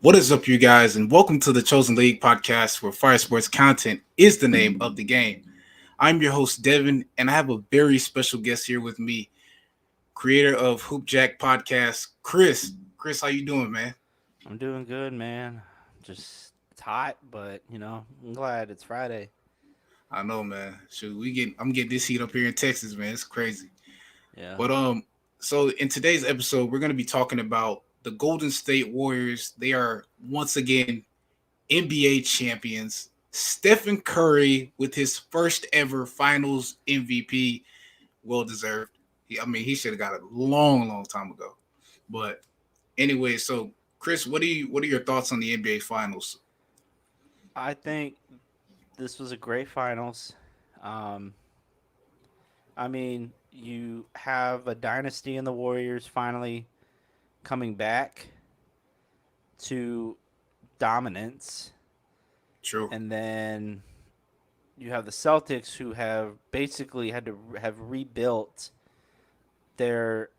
What is up, you guys, and welcome to the Chosen League podcast where fire sports content is the name of the game. I'm your host, Devin, and I have a very special guest here with me, creator of HoopJackPodcast, Chris. Chris, how you doing, man? I'm doing good, man. Just it's hot, but I'm glad it's Friday. I know, man. I'm getting this heat up here in Texas, man. It's crazy. Yeah. But in today's episode, we're gonna be talking about the Golden State Warriors. They are once again NBA champions. Stephen Curry with his first ever Finals MVP, well deserved. He should have got it a long time ago. But anyway, so Chris, what are your thoughts on the NBA Finals? I think this was a great finals. Um, you have a dynasty in the Warriors finally coming back to dominance, True. and then you have the Celtics who have basically had to have rebuilt their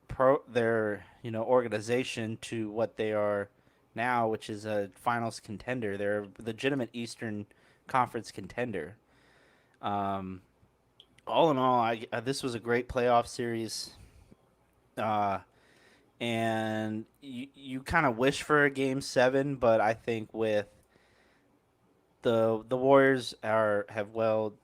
organization to what they are now, which is a finals contender. They're a legitimate Eastern Conference contender. Um, all in all, this was a great playoff series. Uh, and you kind of wish for a game seven, but I think with the Warriors have well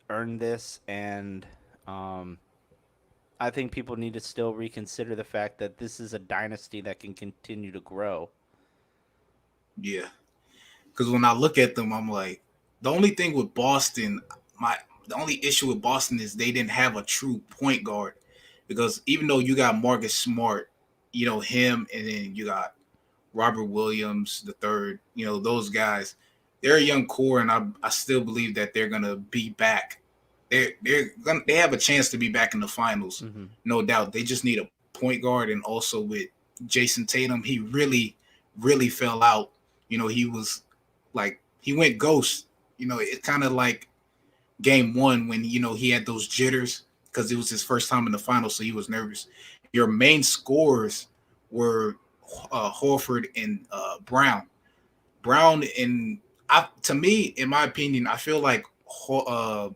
earned this, and I think people need to still reconsider the fact that this is a dynasty that can continue to grow. Yeah. Because when I look at them, I'm like, the only thing with Boston, my the only issue with Boston is they didn't have a true point guard. Because even though you got Marcus Smart, him, and then you got Robert Williams the third, those guys, they're a young core, and I still believe that they're gonna be back. They have a chance to be back in the finals, Mm-hmm. no doubt. They just need a point guard, and also with Jason Tatum, he really fell out. He was like he went ghost. It kind of like game one when he had those jitters because it was his first time in the finals, so he was nervous. Your main scorers were Horford and Brown. Brown and to me, in my opinion, I feel like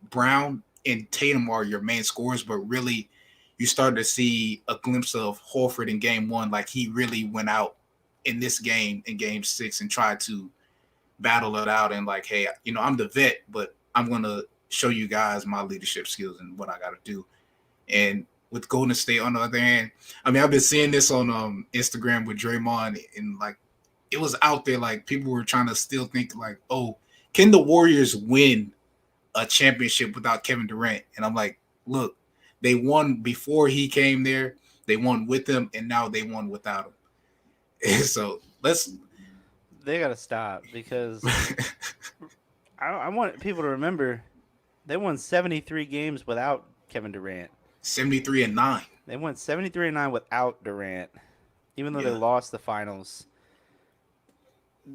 Brown and Tatum are your main scorers, but really, you started to see a glimpse of Horford in game one. Like he really went out in this game in game six and tried to battle it out and like, hey, I'm the vet, but I'm gonna show you guys my leadership skills and what I got to do. And with Golden State on the other hand, I've been seeing this on Instagram with Draymond, and like it was out there, like people were trying to still think like, oh, can the Warriors win a championship without Kevin Durant? And I'm like, look, they won before he came there, they won with him, and now they won without him. And so let's They gotta stop because I want people to remember they won 73 games without Kevin Durant. 73-9. They won 73-9 without Durant, even though they Yeah, lost the finals.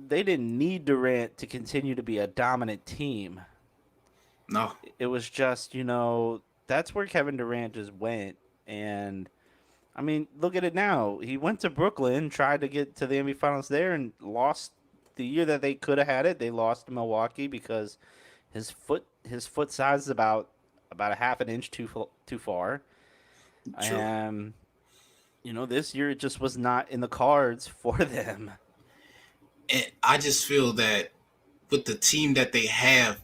They didn't need Durant to continue to be a dominant team. no, It was just, that's where Kevin Durant just went. And, look at it now. He went to Brooklyn, tried to get to the NBA Finals there, and lost the year that they could have had it. They lost to Milwaukee because his foot size is about a half an inch too far. true. And, this year it just was not in the cards for them. And I just feel that with the team that they have,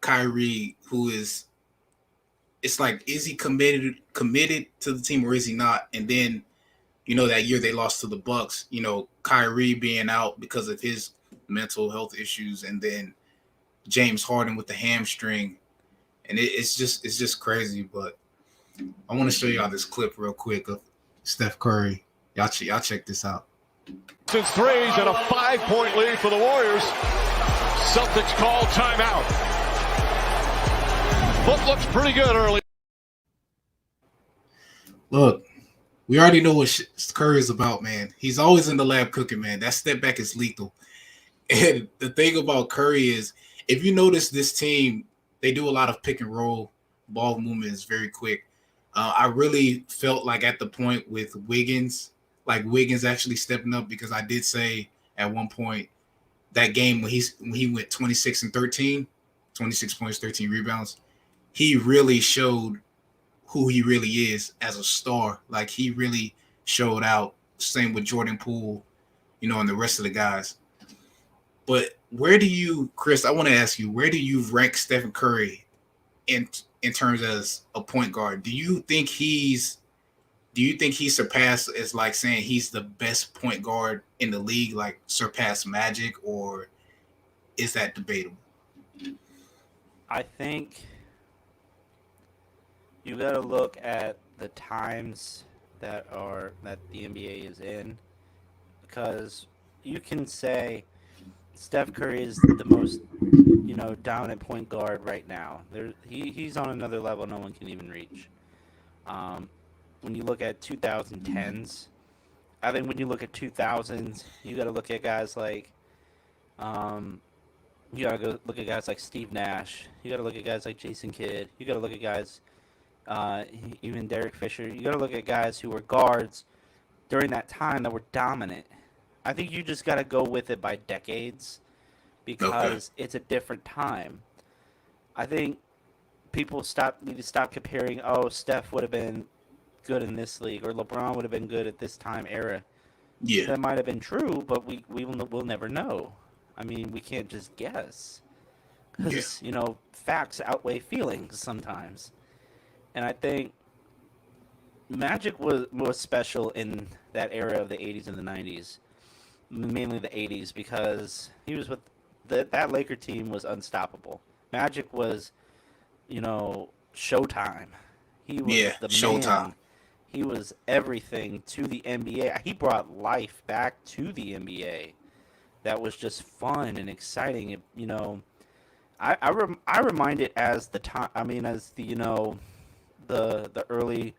Kyrie, who is, it's like, is he committed to the team or is he not? And then, that year they lost to the Bucks, Kyrie being out because of his mental health issues, and then James Harden with the hamstring, and it's just crazy. But I want to show y'all this clip real quick of Steph Curry. Y'all check this out. Since threes and a 5-point lead for the Warriors. Celtics call timeout. Foot looks pretty good early. Look, we already know what Curry is about, man. He's always in the lab cooking, man. That step back is lethal. And the thing about Curry is, if you notice this team, they do a lot of pick and roll. Ball movement is very quick. I really felt like at the point with Wiggins, like Wiggins actually stepping up, because I did say at one point. That game when he went 26 and 13, 26 points, 13 rebounds, he really showed who he really is as a star. Like, he really showed out. Same with Jordan Poole, and the rest of the guys. But Chris, I want to ask you, where do you rank Stephen Curry in terms as a point guard? Do you think he surpassed, as like saying he's the best point guard in the league, like surpassed Magic, or is that debatable? I think you got to look at the times that the NBA is in, because you can say Steph Curry is the most dominant point guard right now. He's on another level no one can even reach. When you look at 2010s, I think when you look at 2000s, you got to look at guys like, you got to go look at guys like Steve Nash. You got to look at guys like Jason Kidd. You got to look at guys, even Derek Fisher. You got to look at guys who were guards during that time that were dominant. I think you just got to go with it by decades, because it's a different time. I think people need to stop comparing, Steph would have been good in this league, or LeBron would have been good at this time era. Yeah. That might have been true, but we'll never know. I mean, we can't just guess. Because, facts outweigh feelings sometimes. And I think Magic was special in that era of the 80s and the 90s. Mainly the 80s, because he was with that Laker team was unstoppable. Magic was, Showtime. He was the Showtime. man. He was everything to the NBA. He brought life back to the NBA. That was just fun and exciting. I remind it as the time. I mean, as the the early.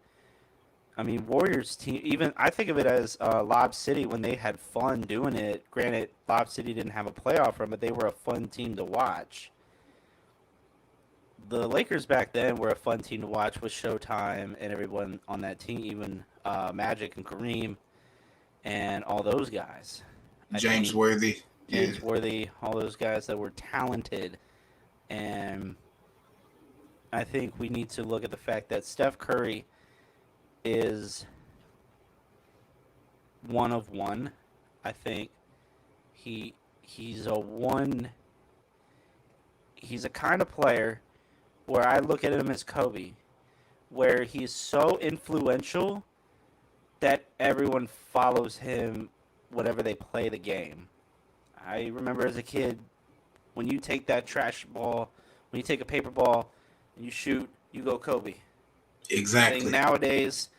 I mean, Warriors team. Even I think of it as Lob City when they had fun doing it. Granted, Lob City didn't have a playoff run, but they were a fun team to watch. The Lakers back then were a fun team to watch with Showtime and everyone on that team, even Magic and Kareem and all those guys. James Worthy, all those guys that were talented. And I think we need to look at the fact that Steph Curry is one of one. I think he's a kind of player where I look at him as Kobe, where he's so influential that everyone follows him whenever they play the game. I remember as a kid, when you take that trash ball, when you take a paper ball and you shoot, you go Kobe. Exactly. I think nowadays,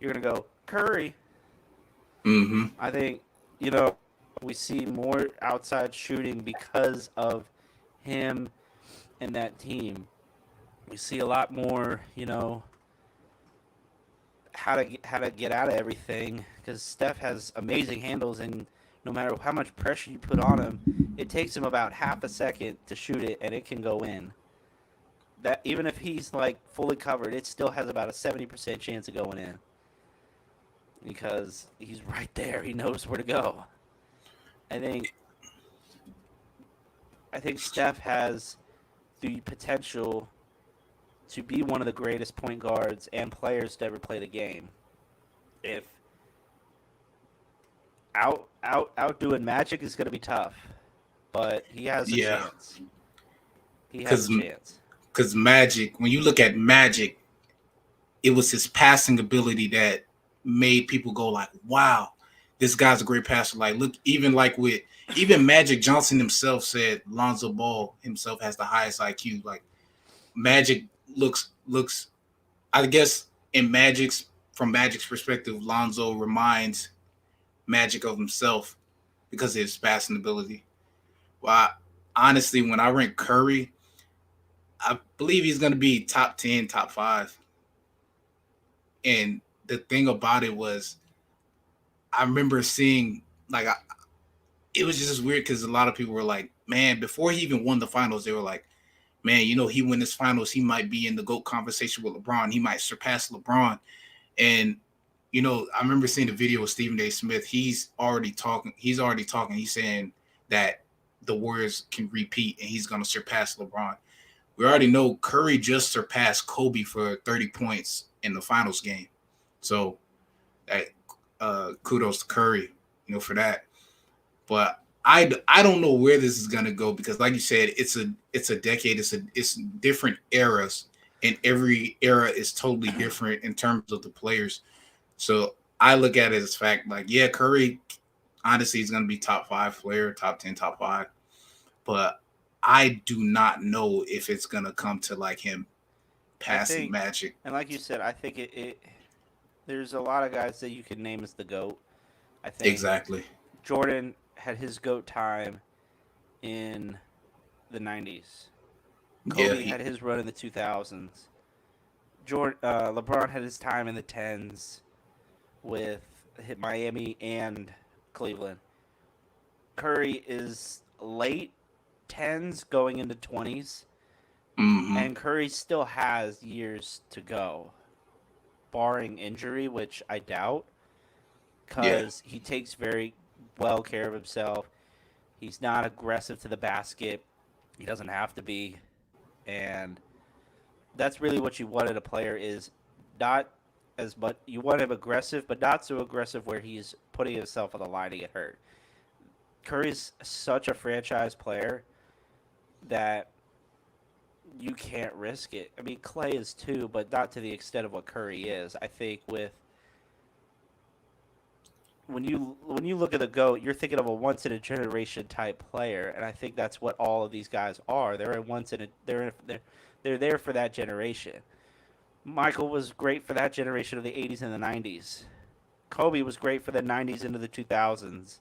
you're going to go Curry. Mm-hmm. I think, we see more outside shooting because of him and that team. We see a lot more, how to get out of everything, because Steph has amazing handles, and no matter how much pressure you put on him, it takes him about half a second to shoot it, and it can go in. That even if he's like fully covered, it still has about a 70% chance of going in, because he's right there. He knows where to go. I think Steph has the potential to be one of the greatest point guards and players to ever play the game. If outdoing Magic is going to be tough, but he has a chance. He has a chance. Because Magic, when you look at Magic, it was his passing ability that made people go like, wow, this guy's a great passer. Like, look, even Magic Johnson himself said Lonzo Ball himself has the highest IQ. Like, Magic looks, I guess from Magic's perspective, Lonzo reminds Magic of himself because of his passing ability. Well, honestly, when I rank Curry, I believe he's going to be top 10, top 5. And the thing about it was, I remember seeing, like, it was just weird because a lot of people were like, man, before he even won the finals, they were like, man, he win this finals, he might be in the GOAT conversation with LeBron. He might surpass LeBron. And I remember seeing a video of Stephen A. Smith. He's already talking. He's saying that the Warriors can repeat and he's going to surpass LeBron. We already know Curry just surpassed Kobe for 30 points in the finals game. So that kudos to Curry, for that. But I don't know where this is going to go because, like you said, it's a decade. It's different eras, and every era is totally different in terms of the players. So I look at it as fact, like, yeah, Curry, honestly, is going to be top 5 player, top 10, top 5. But I do not know if it's going to come to like him passing Magic. And like you said, I think it there's a lot of guys that you could name as the GOAT. I think Exactly. Jordan had his GOAT time in the 90s. Kobe had his run in the 2000s. LeBron had his time in the 10s with Miami and Cleveland. Curry is late 10s going into 20s. Mm-hmm. And Curry still has years to go, barring injury, which I doubt, because he takes very well care of himself. He's not aggressive to the basket. He doesn't have to be. And that's really what you want in a player is not as much. You want him aggressive, but not so aggressive where he's putting himself on the line to get hurt. Curry's such a franchise player that you can't risk it. I mean, Clay is too, but not to the extent of what Curry is. I think when you look at the GOAT, you're thinking of a once in a generation type player, and I think that's what all of these guys are. They're there for that generation. Michael was great for that generation of the 80s and the 90s. Kobe was great for the 90s into the 2000s.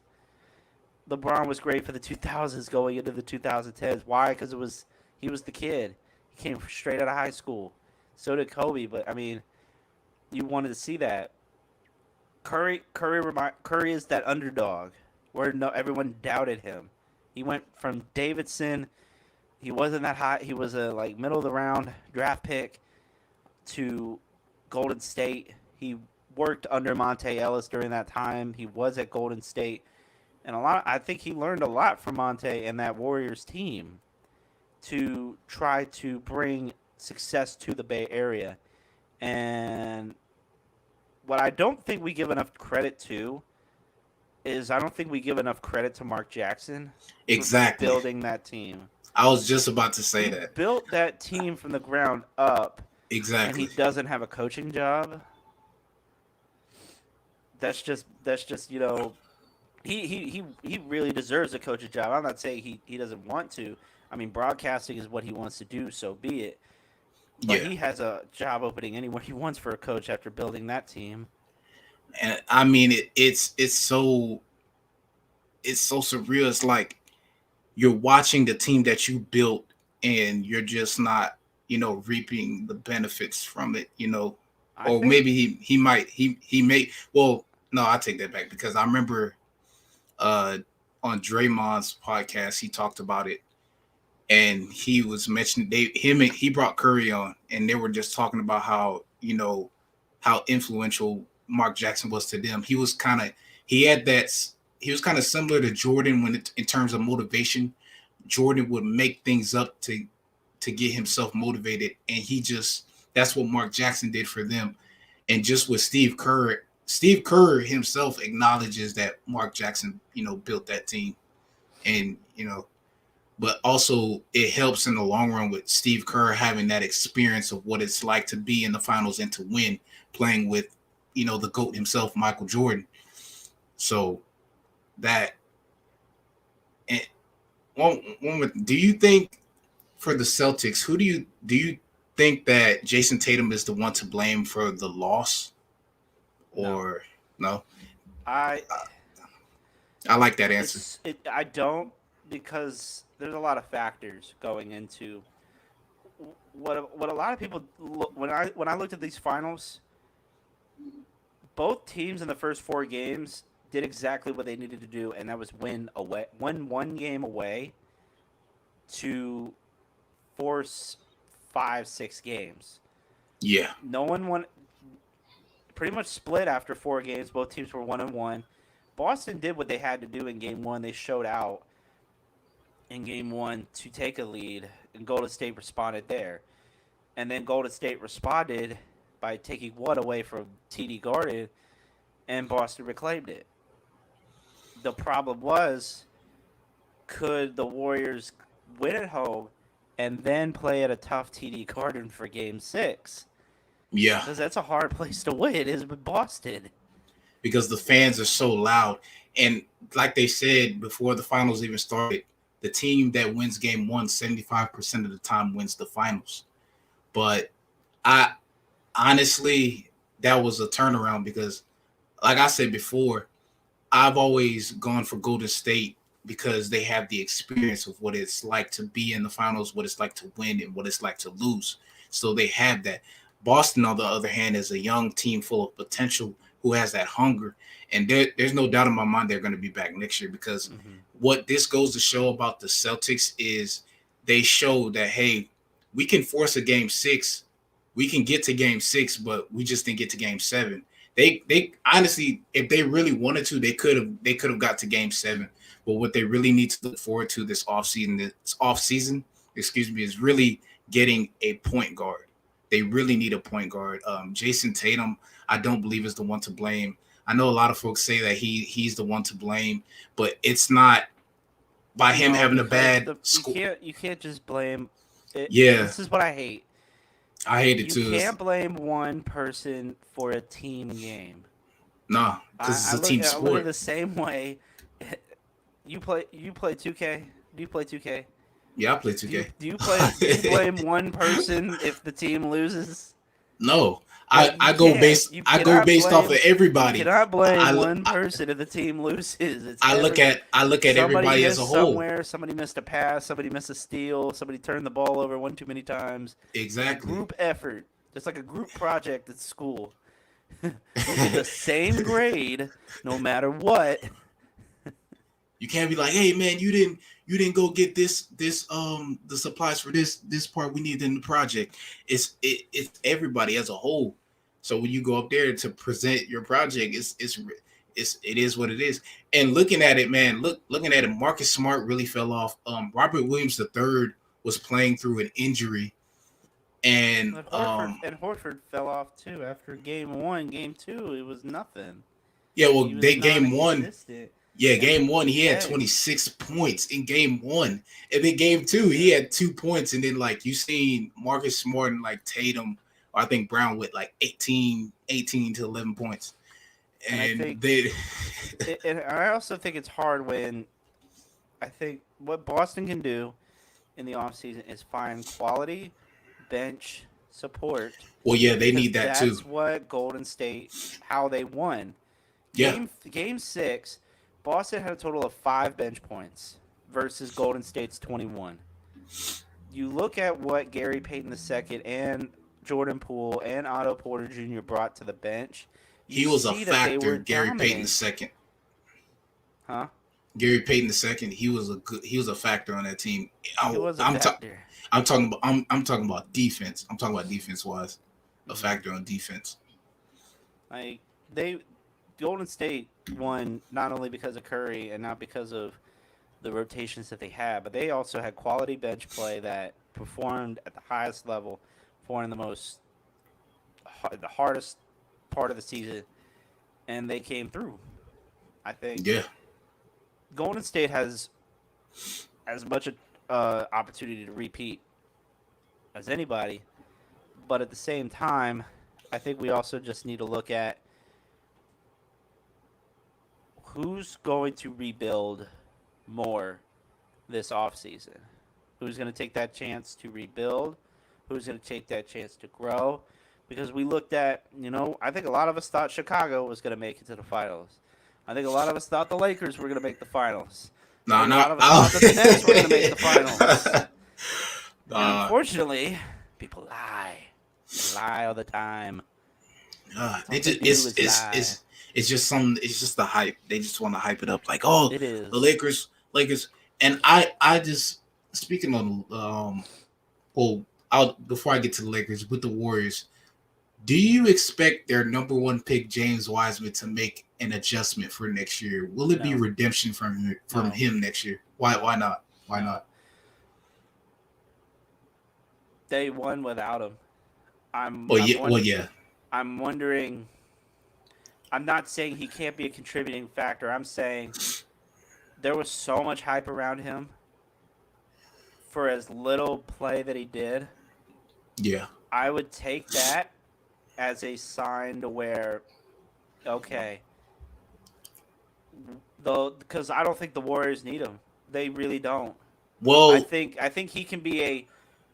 LeBron was great for the 2000s going into the 2010s. Why? Because he was the kid. He came straight out of high school. So did Kobe, but I mean, you wanted to see that. Curry is that underdog where everyone doubted him. He went from Davidson, he wasn't that high. He was a middle of the round draft pick to Golden State. He worked under Monte Ellis during that time. He was at Golden State, and I think he learned a lot from Monte and that Warriors team to try to bring success to the Bay Area. And what I don't think we give enough credit to is I don't think we give enough credit to Mark Jackson for building that team. I was just about to say that. Built that team from the ground up. Exactly. And he doesn't have a coaching job. That's just he really deserves a coaching job. I'm not saying he doesn't want to. I mean, broadcasting is what he wants to do, so be it. But he has a job opening anywhere he wants for a coach after building that team. And I mean, it's so surreal. It's like you're watching the team that you built, and you're just not, reaping the benefits from it. Maybe he may. Well, no, I take that back because I remember on Draymond's podcast he talked about it. And he was mentioning he brought Curry on, and they were just talking about how influential Mark Jackson was to them. He was kind of similar to Jordan in terms of motivation. Jordan would make things up to get himself motivated, and that's what Mark Jackson did for them. And just with Steve Kerr himself acknowledges that Mark Jackson, built that team, and but also it helps in the long run with Steve Kerr having that experience of what it's like to be in the finals and to win, playing with, the GOAT himself, Michael Jordan. So that, and do you think for the Celtics, do you think that Jason Tatum is the one to blame for the loss, or no? I like that answer. I don't, because there's a lot of factors going into what a lot of people when I looked at these finals. Both teams in the first 4 games did exactly what they needed to do, and that was win one game away to force 5-6 games. Yeah. No one pretty much split after 4 games. Both teams were 1-1. Boston did what they had to do in Game 1. They showed out in Game 1 to take a lead, and Golden State responded there. And then Golden State responded by taking one away from TD Garden, and Boston reclaimed it. The problem was, could the Warriors win at home and then play at a tough TD Garden for Game 6? Yeah. Because that's a hard place to win, is with Boston. Because the fans are so loud. And like they said before the finals even started, the team that wins Game 1, 75% of the time wins the finals. But I honestly, that was a turnaround because, like I said before, I've always gone for Golden State because they have the experience of what it's like to be in the finals, what it's like to win, and what it's like to lose. So they have that. Boston, on the other hand, is a young team full of potential who has that hunger. And there's no doubt in my mind they're going to be back next year because what this goes to show about the Celtics is they show that, hey, we can force a Game 6. We can get to Game 6, but we just didn't get to Game 7. They honestly, if they really wanted to, they could have got to Game 7. But what they really need to look forward to this offseason, is really getting a point guard. They really need a point guard. Jason Tatum, I don't believe is the one to blame. I know a lot of folks say that he's the one to blame, but it's not by him having a bad score. You can't just blame it. Yeah. This is what I hate. I hate it too. You can't blame one person for a team game. No, because it's a team sport. I look at it the same way. You play 2K? Do you play 2K? Yeah, I play 2K. Do you blame one person if the team loses? No. I go based off of everybody. You cannot blame one person if the team loses. I look at everybody as a whole. Somebody missed a pass, somebody missed a steal, somebody turned the ball over one too many times. Exactly. Group effort. It's like a group project at school. You get the same grade no matter what. You can't be like, hey man, you didn't go get this the supplies for this part we need in the project. It's everybody as a whole. So when you go up there to present your project, it is what it is. And looking at it, man, looking at it, Marcus Smart really fell off. Robert Williams III was playing through an injury, and Horford fell off too after Game 1. Game 2, it was nothing. Yeah, well, Game 1. Yeah, Game 1, he had 26 points in Game 1. And then Game 2, he had 2 points. And then, like, you seen Marcus Smart and, like, Tatum, or I think Brown with, like, 18 to 11 points. And I also think it's hard when I think what Boston can do in the offseason is find quality bench support. Well, yeah, they need that, too. That's what Golden State, how they won. Yeah. Game 6, Boston had a total of 5 bench points versus Golden State's 21. You look at what Gary Payton II and Jordan Poole and Otto Porter Jr. brought to the bench. He was a factor, Gary Payton II. Huh? Gary Payton II, he was a factor on that team. I'm talking about defense. I'm talking about defense wise. A factor on defense. Like Golden State won not only because of Curry and not because of the rotations that they had, but they also had quality bench play that performed at the highest level, performed in the hardest part of the season, and they came through. I think. Yeah. Golden State has as much opportunity to repeat as anybody, but at the same time, I think we also just need to look at who's going to rebuild more this offseason. Who's going to take that chance to rebuild? Who's going to take that chance to grow? Because we looked at, I think a lot of us thought Chicago was going to make it to the finals. I think a lot of us thought the Lakers were going to make the finals. A lot of us thought that the Nets were going to make the finals. Unfortunately, people lie. They lie all the time. It's just the hype. They just want to hype it up like, oh, it is. The Lakers. And I just, speaking on, before I get to the Lakers, with the Warriors, Do you expect their number one pick, James Wiseman, to make an adjustment for next year? Will it be No. redemption from No. him next year? Why not? Why No. not? They won without him. Well, yeah. I'm wondering. I'm not saying he can't be a contributing factor. I'm saying there was so much hype around him for as little play that he did. Yeah. I would take that as a sign to where, okay, though, because I don't think the Warriors need him. They really don't. Well, I think he can be a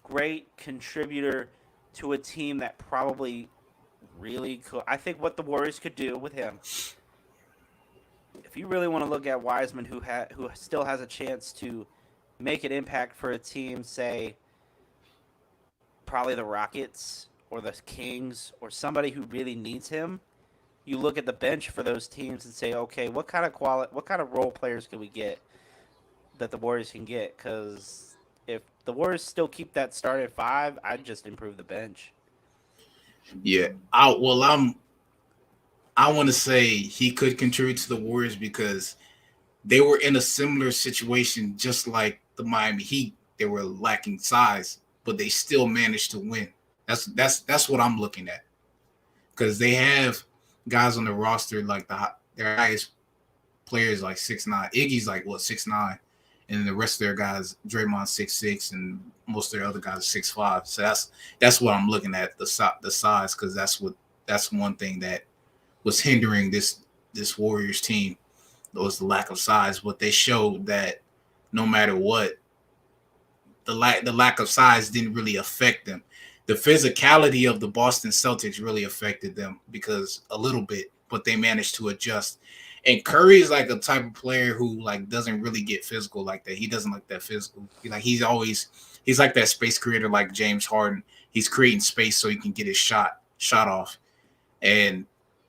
great contributor to a team that probably really could. I think what the Warriors could do with him, if you really want to look at Wiseman, who still has a chance to make an impact for a team, say probably the Rockets or the Kings or somebody who really needs him, you look at the bench for those teams and say, okay, what kind of role players can we get that the Warriors can get? Because if the Warriors still keep that start at 5, I'd just improve the bench. yeah. I want to say he could contribute to the Warriors because they were in a similar situation, just like the Miami Heat. They were lacking size, but they still managed to win. That's what I'm looking at, because they have guys on the roster like their highest players like 6'9". Iggy's like 6'9", and the rest of their guys, Draymond 6'6", and most of their other guys 6'5". So that's what I'm looking at, the size, because that's one thing that was hindering this Warriors team, was the lack of size. But they showed that no matter what, the lack of size didn't really affect them. The physicality of the Boston Celtics really affected them because a little bit, but they managed to adjust. And Curry is like a type of player who like doesn't really get physical like that. He doesn't like that physical. He's like that space creator like James Harden. He's creating space so he can get his shot off. And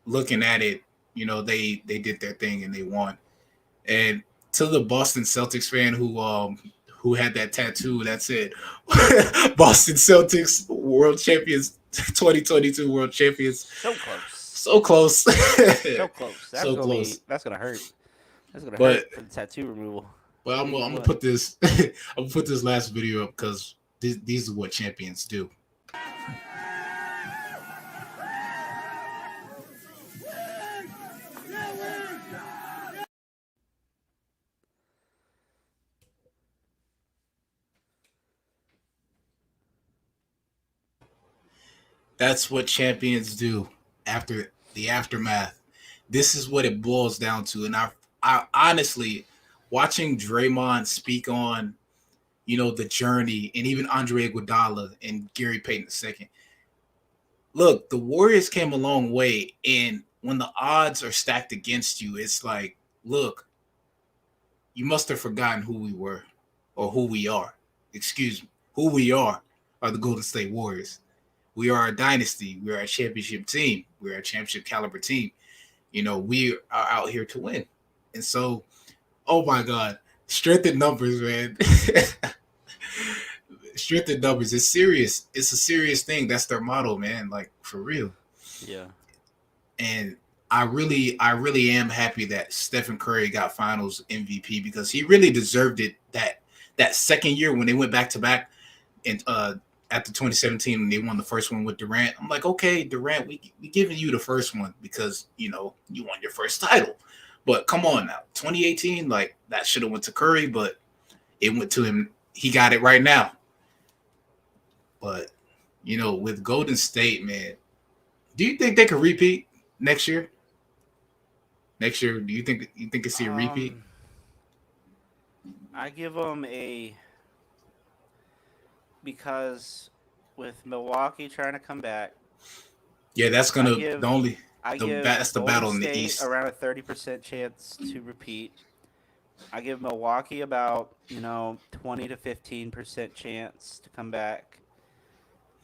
looking at it, they did their thing and they won. And to the Boston Celtics fan who had that tattoo, that's it. Boston Celtics world champions, 2022 world champions. So close. So close. So close. That's So gonna close. That's gonna hurt. That's gonna But- hurt for the tattoo removal. Well, I'm gonna put this. I'm gonna put this last video up because these are what champions do. That's what champions do after the aftermath. This is what it boils down to. And I honestly, watching Draymond speak on, the journey, and even Andre Iguodala and Gary Payton II. Look, the Warriors came a long way, and when the odds are stacked against you, it's like, look, you must have forgotten who we were, or who we are. Excuse me. Who we are the Golden State Warriors. We are a dynasty. We are a championship team. We're a championship caliber team. We are out here to win. And so, oh my God, strength in numbers, man. Strength in numbers. It's serious. It's a serious thing. That's their motto, man. Like, for real. Yeah. And I really am happy that Stephen Curry got Finals MVP, because he really deserved it. That second year when they went back to back, and after 2017 when they won the first one with Durant, I'm like, okay, Durant, we giving you the first one because you won your first title. But come on now, 2018, like that should have went to Curry, but it went to him. He got it right now. But with Golden State, man, do you think they could repeat next year? Next year, do you think you see a repeat? I give them because with Milwaukee trying to come back. Yeah, that's gonna that's the battle in the State East. Around a 30% chance to repeat. I give Milwaukee about 20 to 15% chance to come back.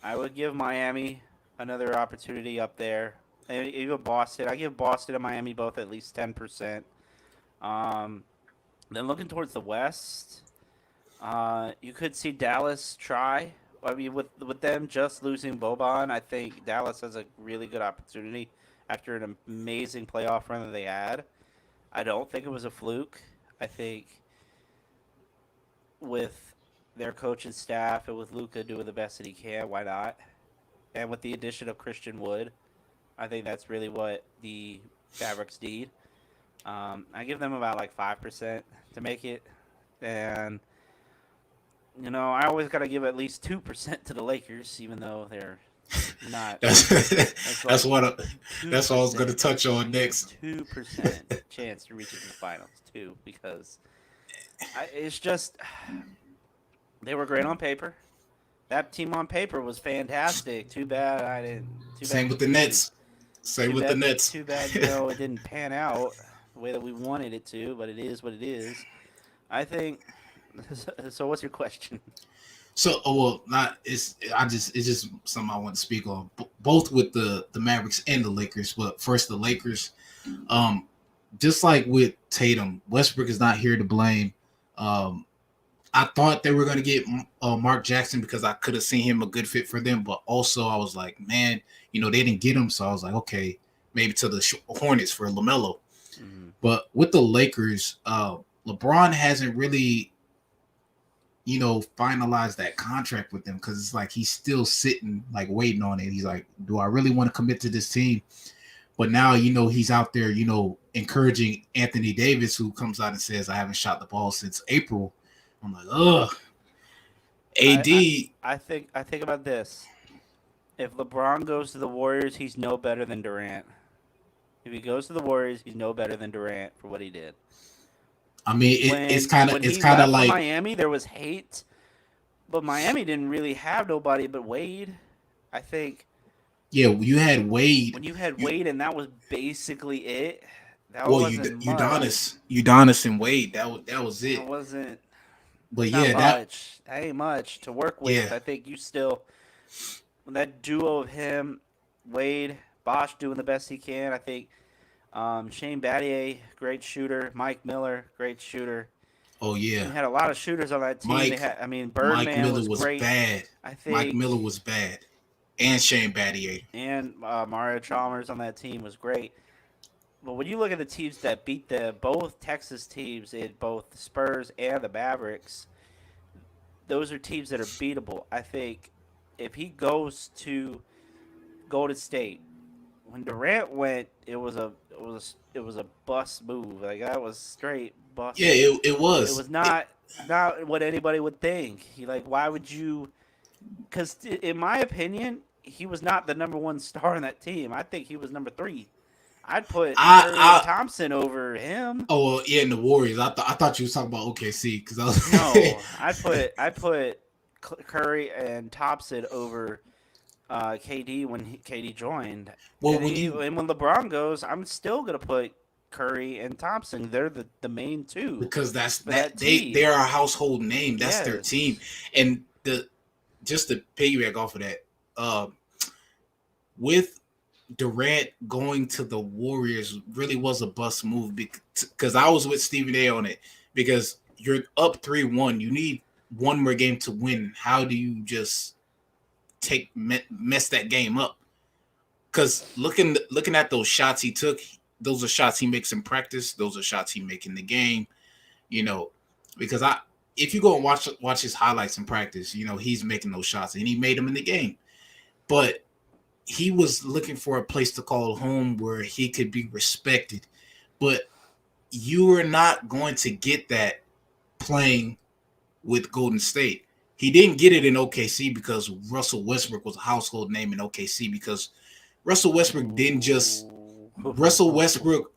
I would give Miami another opportunity up there. And even Boston. I give Boston and Miami both at least 10%. Then looking towards the West, you could see Dallas try, I mean, with them just losing Boban, I think Dallas has a really good opportunity after an amazing playoff run that they had. I don't think it was a fluke. I think with their coaching staff and with Luka doing the best that he can, why not? And with the addition of Christian Wood, I think that's really what the Mavericks need. I give them about like 5% to make it, and I always got to give at least 2% to the Lakers, even though they're not. That's Like that's what I was going to touch on next. 2% chance to reach into the finals too, because it's just they were great on paper. That team on paper was fantastic. Too bad I didn't. Same with the Nets. Same with the Nets. Too bad it didn't pan out the way that we wanted it to, but it is what it is. I think. So, what's your question? So, it's just something I want to speak on, both with the Mavericks and the Lakers. But first, the Lakers, just like with Tatum, Westbrook is not here to blame. I thought they were going to get Mark Jackson because I could have seen him a good fit for them, but also I was like, man, they didn't get him, so I was like, okay, maybe to the Hornets for LaMelo. Mm-hmm. But with the Lakers, LeBron hasn't really finalize that contract with them because it's like he's still sitting, like waiting on it. He's like, do I really want to commit to this team? But now, he's out there, encouraging Anthony Davis, who comes out and says, I haven't shot the ball since April. I'm like, ugh. AD. I think about this. If LeBron goes to the Warriors, he's no better than Durant. If he goes to the Warriors, he's no better than Durant for what he did. I mean, it's kind of like Miami. There was hate, but Miami didn't really have nobody but Wade. I think. Yeah, you had Wade. When you had Wade, and that was basically it. That wasn't Udonis and Wade. That was it. That wasn't. But yeah, that ain't much to work with. Yeah. I think you still that duo of him, Wade, Bosh doing the best he can. I think. Shane Battier, great shooter. Mike Miller, great shooter. Oh yeah, they had a lot of shooters on that team. Birdman Mike Miller was great. Bad. I think Mike Miller was bad, and Shane Battier and Mario Chalmers on that team was great. But when you look at the teams that beat both Texas teams in both the Spurs and the Mavericks, those are teams that are beatable. I think if he goes to Golden State. When Durant went, it was a bust move. Like that was straight bust. Yeah, it was. It was not what anybody would think. Why would you? Because in my opinion, he was not the number one star on that team. I think he was number 3. I'd put Thompson over him. Oh well, yeah, in the Warriors. I thought you was talking about OKC because I was. No, I put Curry and Thompson over. KD when KD joined. Well, when LeBron goes, I'm still gonna put Curry and Thompson. They're the main two because they are a household name. That's their team. And just to piggyback off of that, with Durant going to the Warriors really was a bust move because I was with Stephen A on it because you're up 3-1. You need one more game to win. How do you just mess that game up? Because looking at those shots he took, those are shots he makes in practice. Those are shots he make in the game. Because if you go and watch his highlights in practice, he's making those shots and he made them in the game. But he was looking for a place to call home where he could be respected. But you are not going to get that playing with Golden State. He didn't get it in OKC because Russell Westbrook was a household name in OKC because Russell Westbrook didn't just Russell Westbrook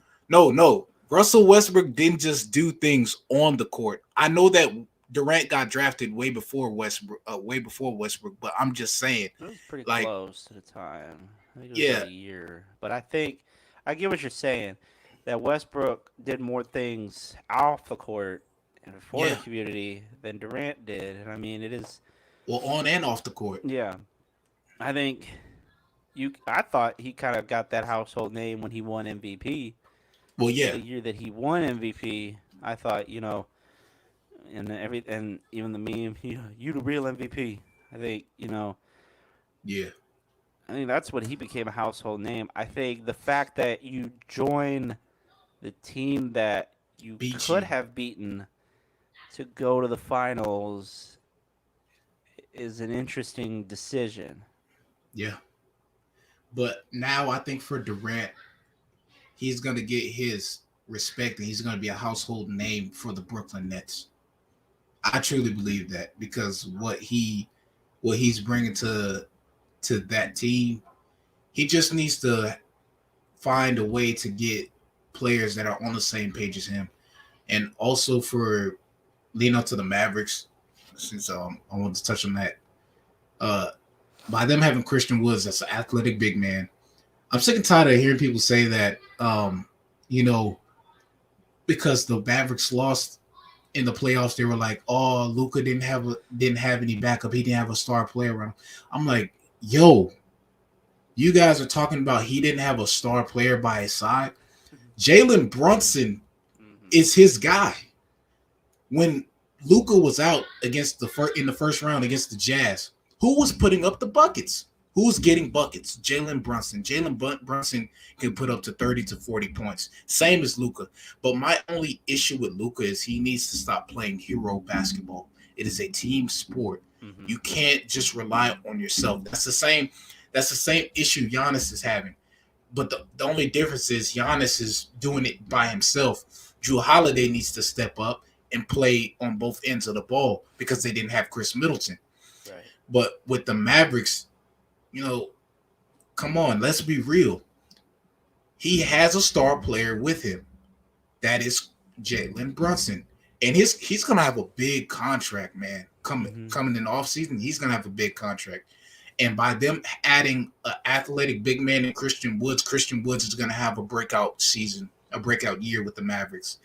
didn't just do things on the court. I know that Durant got drafted way before Westbrook, but I'm just saying it was pretty close to the time. I think it was a year, but I think I get what you're saying. That Westbrook did more things off the court and for the community than Durant did. And I mean, it is on and off the court. Yeah, I think I thought he kind of got that household name when he won MVP. Well, yeah, the year that he won MVP, I thought and even the meme, you the real MVP. I think, Yeah. I think that's when he became a household name. I think the fact that you join the team that you Beat could you. have beaten to go to the finals is an interesting decision. Yeah. But now I think for Durant, he's going to get his respect and he's going to be a household name for the Brooklyn Nets. I truly believe that because what he's bringing to that team, he just needs to find a way to get players that are on the same page as him. And also for leading up to the Mavericks, since I want to touch on that, uh, by them having Christian Woods, that's an athletic big man. I'm sick and tired of hearing people say that, you know, because the Mavericks lost in the playoffs, they were like, "Oh, Luka didn't have any backup. He didn't have a star player around." I'm like, "Yo, you guys are talking about he didn't have a star player by his side. Jalen Brunson is his guy. When Luka was out against in the first round against the Jazz, who was putting up the buckets? Who was getting buckets? Jalen Brunson. Brunson can put up to 30 to 40 points. Same as Luka. But my only issue with Luka is he needs to stop playing hero basketball. It is a team sport. Mm-hmm. You can't just rely on yourself. That's the same issue Giannis is having. But the only difference is Giannis is doing it by himself. Drew Holiday needs to step up and play on both ends of the ball because they didn't have Chris Middleton. Right. But with the Mavericks, come on, let's be real. He has a star player with him. That is Jalen Brunson. And he's gonna have a big contract, man. Coming in the offseason, he's gonna have a big contract. And by them adding an athletic big man in Christian Woods is gonna have a breakout season, a breakout year with the Mavericks.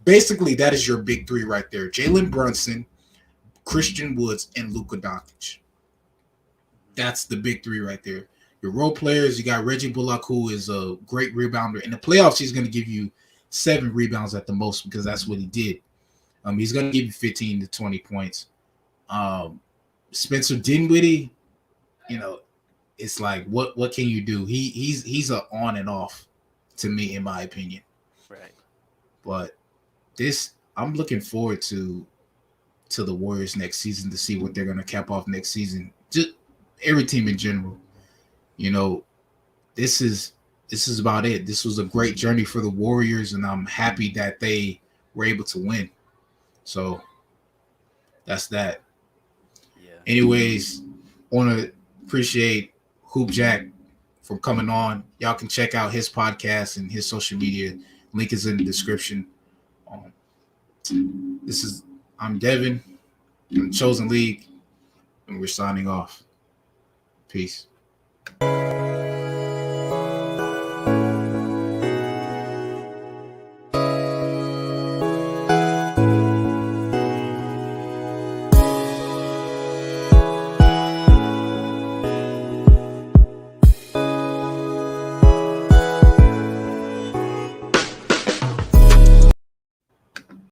Basically, that is your big three right there: Jalen Brunson, Christian Woods, and Luka Doncic. That's the big three right there. Your role players, you got Reggie Bullock, who is a great rebounder. In the playoffs, he's going to give you 7 rebounds at the most because that's what he did. He's going to give you 15 to 20 points. Spencer Dinwiddie, it's like what can you do? He's a on and off to me, in my opinion. Right. But I'm looking forward to the Warriors next season to see what they're going to cap off next season. Just every team in general. This is about it. This was a great journey for the Warriors, and I'm happy that they were able to win. So that's that. Yeah. Anyways, want to appreciate HoopJack for coming on. Y'all can check out his podcast and his social media. Link is in the description. I'm Devin from Chosen League, and we're signing off. Peace.